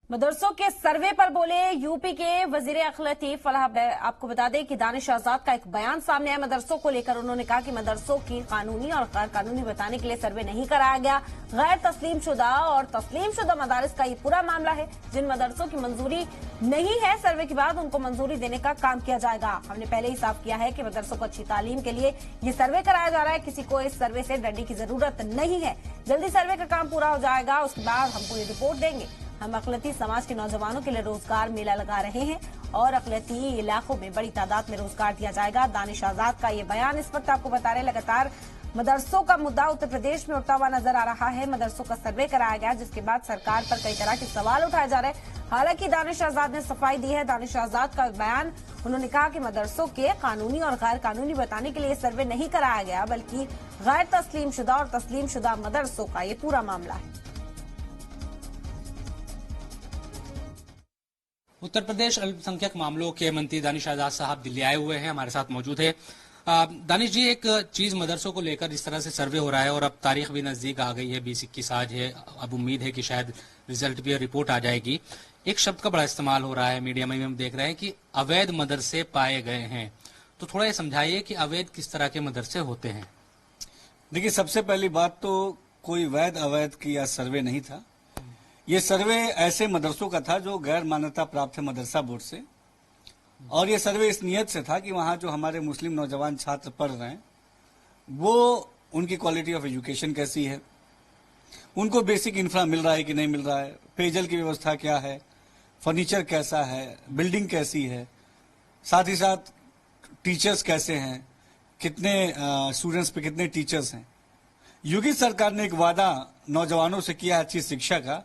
मदरसों के सर्वे पर बोले यूपी के वजीर अखिल लतीफ फलाह। आपको बता दें कि दानिश आजाद का एक बयान सामने आया मदरसों को लेकर। उन्होंने कहा कि मदरसों की कानूनी और गैर कानूनी बताने के लिए सर्वे नहीं कराया गया। गैर तस्लीम शुदा और तस्लीम शुदा मदारिस का ये पूरा मामला है। जिन मदरसों की मंजूरी नहीं है सर्वे के बाद उनको मंजूरी देने का काम किया जाएगा। हमने पहले ही साफ किया है कि मदरसों को अच्छी तालीम के लिए ये सर्वे कराया जा रहा है। किसी को इस सर्वे से डरने की जरूरत नहीं है। जल्दी सर्वे का काम पूरा हो जाएगा, उसके बाद हमको ये रिपोर्ट देंगे। हम अक़लियती समाज के नौजवानों के लिए रोजगार मेला लगा रहे हैं और अक़लियती इलाकों में बड़ी तादाद में रोजगार दिया जाएगा। दानिश आजाद का ये बयान इस वक्त आपको बता रहे हैं। लगातार मदरसों का मुद्दा उत्तर प्रदेश में उठता हुआ नजर आ रहा है। मदरसों का सर्वे कराया गया जिसके बाद सरकार पर कई तरह के सवाल उठाए जा रहे हैं। हालांकि दानिश आजाद ने सफाई दी है। दानिश आजाद का बयान, उन्होंने कहा कि मदरसों के कानूनी और गैर कानूनी बताने के लिए सर्वे नहीं कराया गया, बल्कि गैर तस्लीम शुदा और तस्लीम शुदा मदरसों का ये पूरा मामला है। उत्तर प्रदेश अल्पसंख्यक मामलों के मंत्री दानिश आजाद साहब दिल्ली आए हुए हैं, हमारे साथ मौजूद है। दानिश जी, एक चीज मदरसों को लेकर इस तरह से सर्वे हो रहा है और अब तारीख भी नजदीक आ गई है, 20-21 आज है। अब उम्मीद है कि शायद रिजल्ट भी और रिपोर्ट आ जाएगी। एक शब्द का बड़ा इस्तेमाल हो रहा है मीडिया में भी, हम देख रहे हैं कि अवैध मदरसे पाए गए हैं। तो थोड़ा ये समझाइए कि अवैध किस तरह के मदरसे होते हैं। देखिए, सबसे पहली बात तो कोई वैध अवैध की यह सर्वे नहीं था। ये सर्वे ऐसे मदरसों का था जो गैर मान्यता प्राप्त है मदरसा बोर्ड से, और ये सर्वे इस नियत से था कि वहां जो हमारे मुस्लिम नौजवान छात्र पढ़ रहे हैं वो उनकी क्वालिटी ऑफ एजुकेशन कैसी है, उनको बेसिक इंफ्रा मिल रहा है कि नहीं मिल रहा है, पेयजल की व्यवस्था क्या है, फर्नीचर कैसा है, बिल्डिंग कैसी है, साथ ही साथ टीचर्स कैसे हैं, कितने स्टूडेंट्स पे कितने टीचर्स हैं। योगी सरकार ने एक वादा नौजवानों से किया अच्छी शिक्षा का,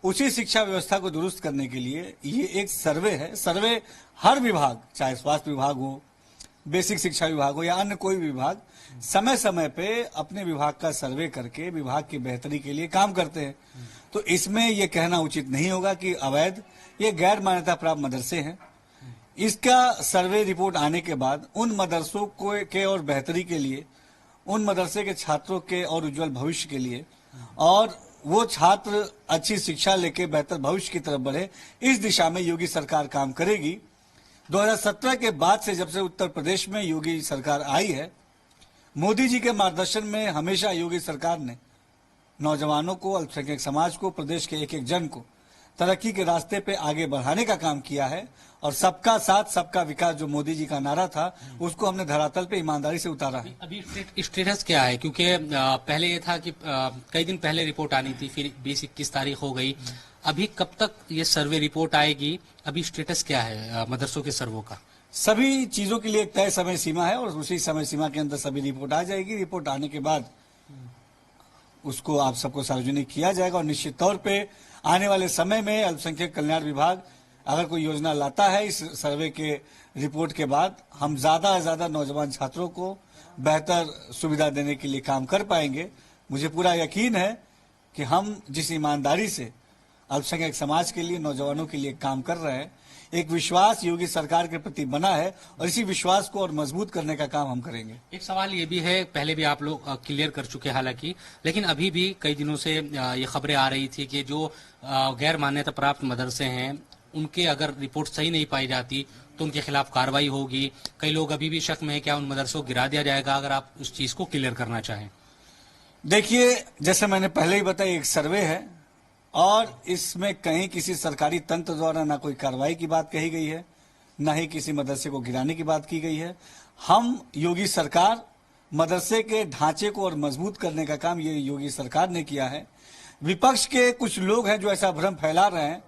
उसी शिक्षा व्यवस्था को दुरुस्त करने के लिए ये एक सर्वे है। सर्वे हर विभाग, चाहे स्वास्थ्य विभाग हो, बेसिक शिक्षा विभाग हो या अन्य कोई भी विभाग, समय समय पे अपने विभाग का सर्वे करके विभाग की बेहतरी के लिए काम करते हैं। तो इसमें ये कहना उचित नहीं होगा कि अवैध, ये गैर मान्यता प्राप्त मदरसे हैं। इसका सर्वे रिपोर्ट आने के बाद उन मदरसों को के और बेहतरी के लिए, उन मदरसे के छात्रों के और उज्जवल भविष्य के लिए, और वो छात्र अच्छी शिक्षा लेके बेहतर भविष्य की तरफ बढ़े, इस दिशा में योगी सरकार काम करेगी। 2017 के बाद से, जब से उत्तर प्रदेश में योगी सरकार आई है, मोदी जी के मार्गदर्शन में हमेशा योगी सरकार ने नौजवानों को, अल्पसंख्यक समाज को, प्रदेश के एक एक जन को तरक्की के रास्ते पे आगे बढ़ाने का काम किया है। और सबका साथ सबका विकास जो मोदी जी का नारा था, उसको हमने धरातल पे ईमानदारी से उतारा है। अभी स्टेटस क्या है? क्योंकि पहले ये था कि कई दिन पहले रिपोर्ट आनी थी, फिर 20-21 तारीख हो गई। अभी कब तक ये सर्वे रिपोर्ट आएगी? अभी स्टेटस क्या है मदरसों के सर्वों का? सभी चीजों के लिए एक तय समय सीमा है और उसी समय सीमा के अंदर सभी रिपोर्ट आ जाएगी। रिपोर्ट आने के बाद उसको आप सबको सार्वजनिक किया जाएगा और निश्चित तौर पे आने वाले समय में अल्पसंख्यक कल्याण विभाग अगर कोई योजना लाता है, इस सर्वे के रिपोर्ट के बाद हम ज्यादा से ज्यादा नौजवान छात्रों को बेहतर सुविधा देने के लिए काम कर पाएंगे। मुझे पूरा यकीन है कि हम जिस ईमानदारी से अल्पसंख्यक समाज के लिए, नौजवानों के लिए काम कर रहे हैं, एक विश्वास योगी सरकार के प्रति बना है और इसी विश्वास को और मजबूत करने का काम हम करेंगे। एक सवाल ये भी है, पहले भी आप लोग क्लियर कर चुके हैं हालांकि, लेकिन अभी भी कई दिनों से ये खबरें आ रही थी कि जो गैर मान्यता प्राप्त मदरसे हैं उनके अगर रिपोर्ट सही नहीं पाई जाती तो उनके खिलाफ कार्रवाई होगी। कई लोग अभी भी शक में है क्या उन मदरसों को गिरा दिया जाएगा? अगर आप उस चीज को क्लियर करना चाहें। देखिए, जैसे मैंने पहले ही बताया, एक सर्वे है और इसमें कहीं किसी सरकारी तंत्र द्वारा ना कोई कार्रवाई की बात कही गई है, ना ही किसी मदरसे को गिराने की बात की गई है। हम योगी सरकार मदरसे के ढांचे को और मजबूत करने का काम ये योगी सरकार ने किया है। विपक्ष के कुछ लोग हैं जो ऐसा भ्रम फैला रहे हैं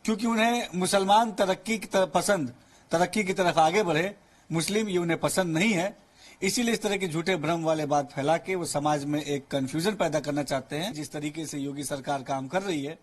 क्योंकि उन्हें मुसलमान तरक्की की तरफ पसंद, तरक्की की तरफ आगे बढ़े, मुस्लिम ये उन्हें पसंद नहीं है। इसीलिए इस तरह के झूठे भ्रम वाले बात फैला के वो समाज में एक कंफ्यूजन पैदा करना चाहते हैं। जिस तरीके से योगी सरकार काम कर रही है,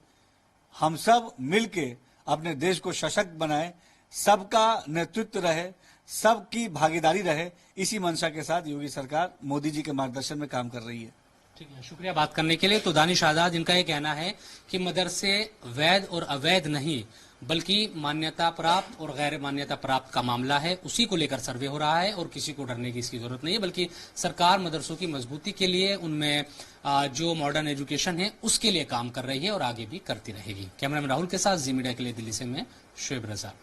हम सब मिलके अपने देश को सशक्त बनाए, सबका नेतृत्व रहे, सबकी भागीदारी रहे, इसी मंशा के साथ योगी सरकार मोदी जी के मार्गदर्शन में काम कर रही है। ठीक है, शुक्रिया बात करने के लिए। तो दानिश आजाद, इनका ये कहना है कि मदरसे वैध और अवैध नहीं, बल्कि मान्यता प्राप्त और गैर मान्यता प्राप्त का मामला है, उसी को लेकर सर्वे हो रहा है और किसी को डरने की इसकी जरूरत नहीं है। बल्कि सरकार मदरसों की मजबूती के लिए, उनमें जो मॉडर्न एजुकेशन है उसके लिए काम कर रही है और आगे भी करती रहेगी। कैमरामैन राहुल के साथ जी मीडिया के लिए दिल्ली से मैं शुएब रजा।